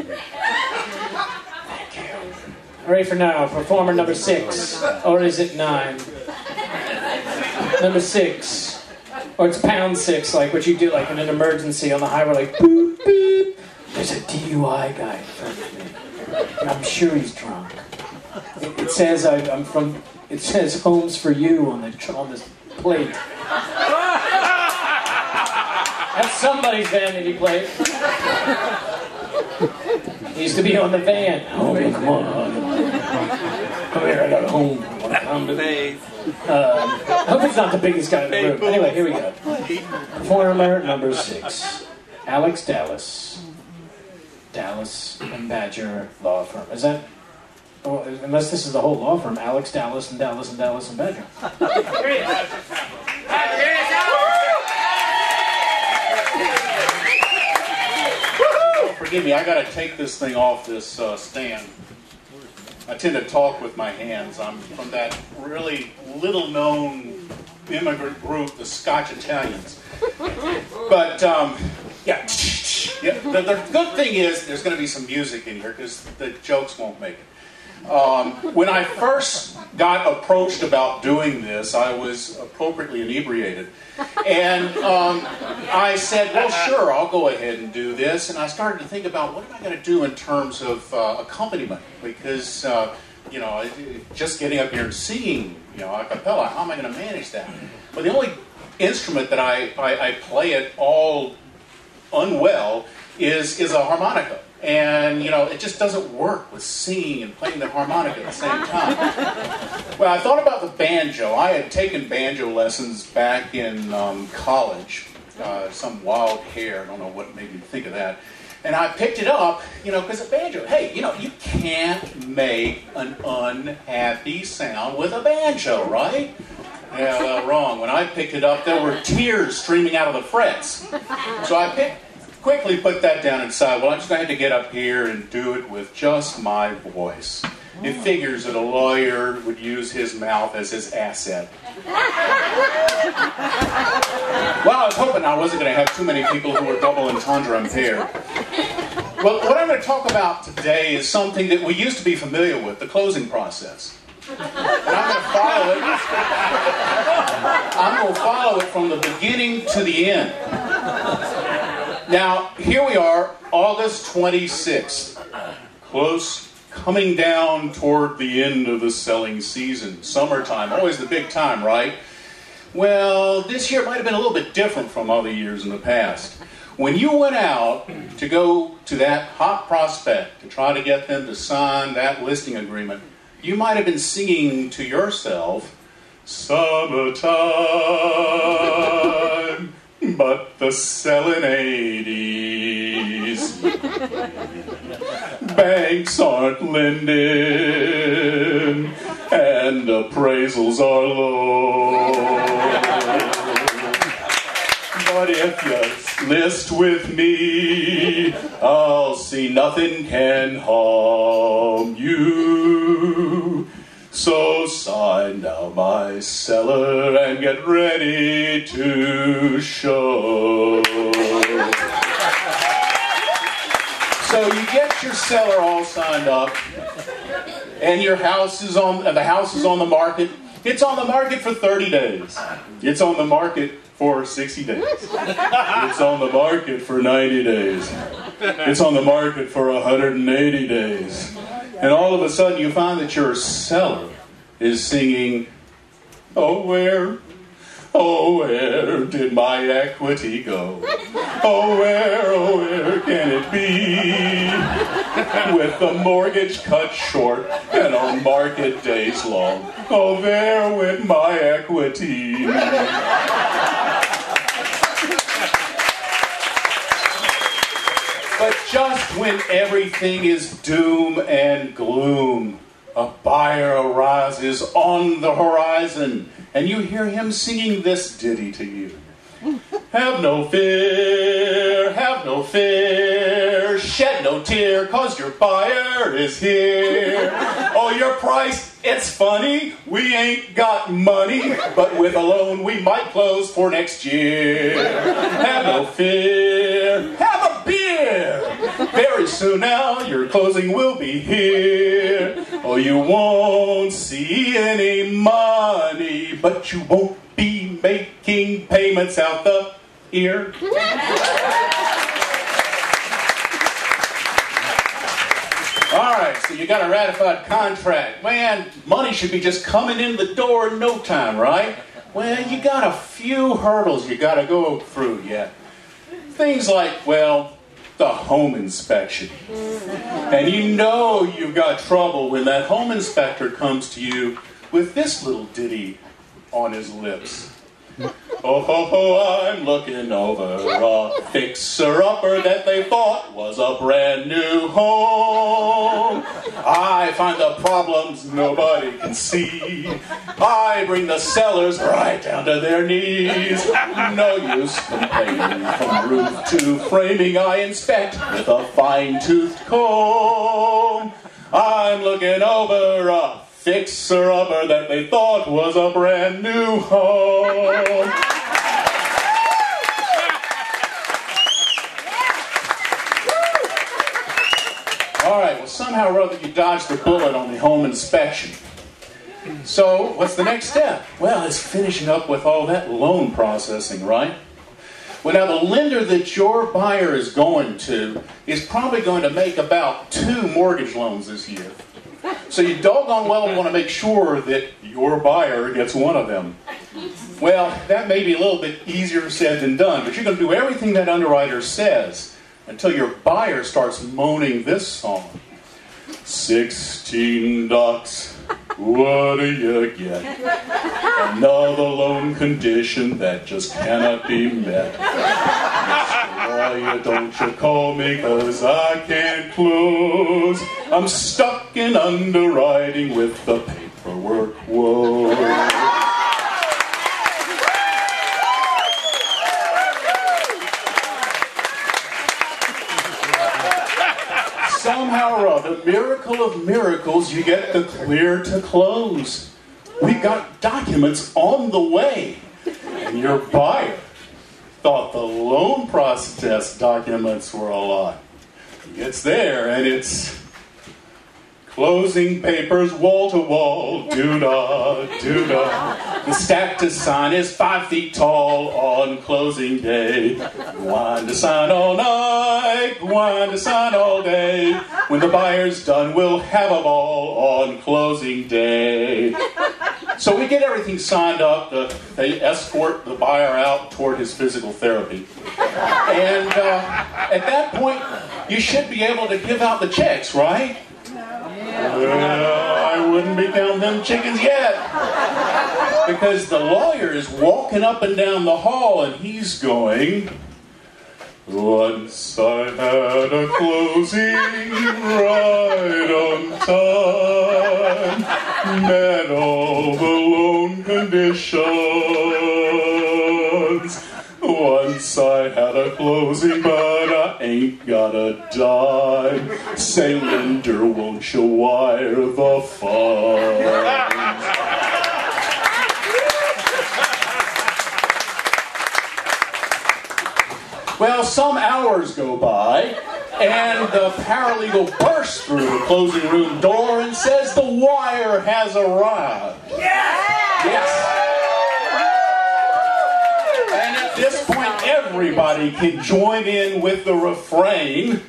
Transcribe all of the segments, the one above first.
Thank you. Ready for now, performer number 6. Or is it 9? Number 6. Or it's pound 6, like what you do like in an emergency on the highway, like boop, boop. There's a DUI guy in front of me. And I'm sure he's drunk. It says it says "Homes for You" on this plate. That's somebody's vanity plate. He used to be on the van. Oh, man, come on. Come here, I got a home. I hope it's not the biggest guy in the room. Anyway, here we go. Performer number 6. Alex Dallis. Dallis and Badger Law Firm. Is that... Oh, unless this is the whole law firm. Alex Dallis and Dallis and Dallis and Badger. Forgive me, I got to take this thing off this stand. I tend to talk with my hands. I'm from that really little-known immigrant group, the Scotch Italians. But, yeah, the good thing is there's going to be some music in here because the jokes won't make it. When I first got approached about doing this, I was appropriately inebriated. And I said, well, sure, I'll go ahead and do this. And I started to think about what am I going to do in terms of accompaniment? Because, you know, just getting up here and singing, you know, a cappella, how am I going to manage that? But the only instrument that I play it all unwell is a harmonica. And, you know, it just doesn't work with singing and playing the harmonica at the same time. Well, I thought about the banjo. I had taken banjo lessons back in college. Some wild hair, I don't know what made me think of that. And I picked it up, you know, because a banjo, hey, you know, you can't make an unhappy sound with a banjo, right? Yeah, well, wrong. When I picked it up, there were tears streaming out of the frets. So I quickly put that down and decided, well, I'm just going to have to get up here and do it with just my voice. It figures that a lawyer would use his mouth as his asset. Well, I was hoping I wasn't going to have too many people who were double entendre impaired. Well, what I'm going to talk about today is something that we used to be familiar with, the closing process. And I'm going to follow it from the beginning to the end. Now, here we are, August 26th, coming down toward the end of the selling season. Summertime, always the big time, right? Well, this year might have been a little bit different from other years in the past. When you went out to go to that hot prospect to try to get them to sign that listing agreement, you might have been singing to yourself, "Summertime, but the selling 80s. Banks aren't lending, and appraisals are low. But if you list with me, I'll see nothing can harm you. So sign now, my seller, and get ready to show." So you get your seller all signed up, and your house is on the the market. It's on the market for 30 days. It's on the market for 60 days. It's on the market for 90 days. It's on the market for 180 days. And all of a sudden you find that your seller is singing, oh where did my equity go? Oh where can it be? With the mortgage cut short and on market days long, oh there went my equity. But just when everything is doom and gloom, a buyer arises on the horizon, and you hear him singing this ditty to you. Have no fear, shed no tear, 'cause your buyer is here. Oh, your price, it's funny, we ain't got money, but with a loan we might close for next year. Have no fear, have a beer, Very soon now, your closing will be here. Oh, you won't see any money, but you won't be making payments out the ear. Alright, so you got a ratified contract. Man, money should be just coming in the door in no time, right? Well, you got a few hurdles you got to go through yet. Things like, well, the home inspection. And you know you've got trouble when that home inspector comes to you with this little ditty on his lips. Oh, ho, ho, I'm looking over a fixer-upper that they thought was a brand new home. I find the problems nobody can see. I bring the sellers right down to their knees. No use complaining from roof to framing. I inspect with a fine-toothed comb. I'm looking over a fixer-upper that they thought was a brand new home. All right, well, somehow or other you dodged the bullet on the home inspection. So, what's the next step? Well, it's finishing up with all that loan processing, right? Well, now the lender that your buyer is going to is probably going to make about 2 mortgage loans this year. So you doggone well want to make sure that your buyer gets one of them. Well, that may be a little bit easier said than done, but you're going to do everything that underwriter says until your buyer starts moaning this song. 16 ducks, what do you get? Another loan condition that just cannot be met. Lawyer, don't you call me 'cause I can't close. I'm stuck in underwriting with the paperwork woe. Somehow or other, miracle of miracles, you get the clear to close. We got documents on the way. And your buyer thought the loan process documents were a lot. He gets there and it's closing papers wall to wall, doo-dah, doo-dah. The stack to sign is 5 feet tall on closing day. Wind to sign all night, wind to sign all day. When the buyer's done, we'll have a ball on closing day. So we get everything signed up. They escort the buyer out toward his physical therapy. And at that point, you should be able to give out the checks, right? Well, I wouldn't be counting them chickens yet. Because the lawyer is walking up and down the hall and he's going, once I had a closing right on time, met all the loan conditions. Once I had a closing, but I ain't got a dime. Say, lender, won't you wire the funds? Well, some hours go by, and the paralegal bursts through the closing room door and says the wire has arrived. Yes! And at this point, everybody can join in with the refrain.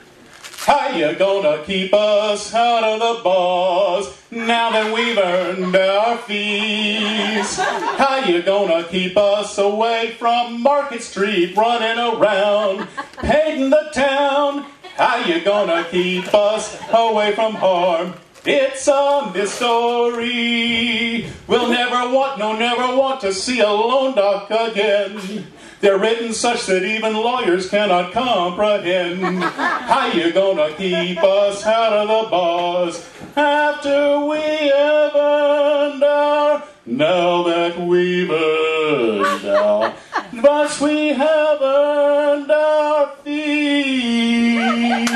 How you gonna keep us out of the bars now that we've earned our fees? How you gonna keep us away from Market Street running around, painting the town? How you gonna keep us away from harm? It's a mystery. We'll never want to see a loan doc again. They're written such that even lawyers cannot comprehend. How you gonna keep us out of the bars after we have earned our, now that we've earned our, once we have earned our fees?